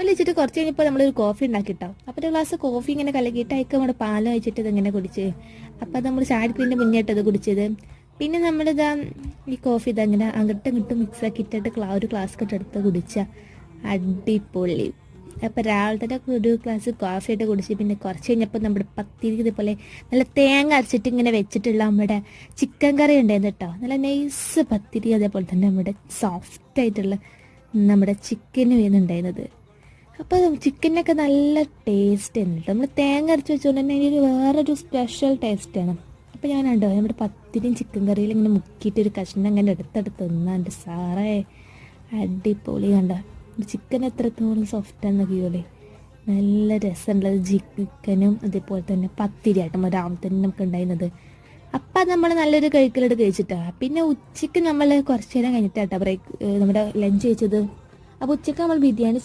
രാവിലെ വെച്ചിട്ട് കുറച്ച് കഴിഞ്ഞപ്പോൾ നമ്മളൊരു കോഫി ഉണ്ടാക്കിട്ടോ. അപ്പോൾ ഒരു ഗ്ലാസ് കോഫി ഇങ്ങനെ കലക്കിയിട്ട് അതിക്ക് നമ്മുടെ പാല് വെച്ചിട്ട് ഇതിങ്ങനെ കുടിച്ച്. അപ്പോൾ നമ്മൾ ചാടിപ്പിൻ്റെ മുന്നേട്ട് അത് കുടിച്ചത്. പിന്നെ നമ്മളിതാ ഈ കോഫി ഇതാ ഇങ്ങനെ അങ്ങോട്ടും ഇങ്ങോട്ടും മിക്സ് ആക്കിയിട്ടിട്ട് ഒരു ഗ്ലാസ് ഒക്കെ എടുത്ത് കുടിച്ച അടിപൊളി. അപ്പോൾ രാവിലെ തന്നെ ഒരു ഗ്ലാസ് കോഫി ആയിട്ട് കുടിച്ച് പിന്നെ കുറച്ച് കഴിഞ്ഞപ്പോൾ നമ്മുടെ പത്തിരി ഇതുപോലെ നല്ല തേങ്ങ അരച്ചിട്ട് ഇങ്ങനെ വെച്ചിട്ടുള്ള നമ്മുടെ ചിക്കൻ കറി ഉണ്ടായിരുന്നു കേട്ടോ. നല്ല നൈസ് പത്തിരി, അതേപോലെ തന്നെ നമ്മുടെ സോഫ്റ്റ് ആയിട്ടുള്ള നമ്മുടെ ചിക്കന് വരുന്നുണ്ടായിരുന്നത്. അപ്പോൾ ചിക്കനൊക്കെ നല്ല ടേസ്റ്റ് ഉണ്ട് കേട്ടോ. നമ്മൾ തേങ്ങ അരച്ച് വെച്ചുകൊണ്ട് തന്നെ അതിന് വേറൊരു സ്പെഷ്യൽ ടേസ്റ്റാണ്. അപ്പോൾ ഞാൻ കണ്ടോ നമ്മുടെ പത്തിരിയും ചിക്കൻ കറിയിൽ ഇങ്ങനെ മുക്കിയിട്ട് ഒരു കഷ്ണം അങ്ങനെ എടുത്തെടുത്ത് തിന്നാണ്ട് സാറേ അടിപൊളി. കണ്ട ചിക്കൻ എത്രത്തോളം സോഫ്റ്റാണെന്നൊക്കെ പോലെ നല്ല രസമുള്ളത് ചിക്കനും അതേപോലെ തന്നെ പത്തിരിയായിട്ടും രാവിലെ തന്നെ നമുക്ക് ഉണ്ടായിരുന്നത്. അപ്പം നമ്മൾ നല്ലൊരു കഴിച്ചിട്ടാണ്. പിന്നെ ഉച്ചയ്ക്ക് നമ്മൾ കുറച്ച് നേരം കഴിഞ്ഞിട്ടാട്ടോ ബ്രേക്ക് നമ്മുടെ ലഞ്ച് കഴിച്ചത്. അപ്പോൾ ഉച്ചയ്ക്ക് നമ്മൾ ബിരിയാണി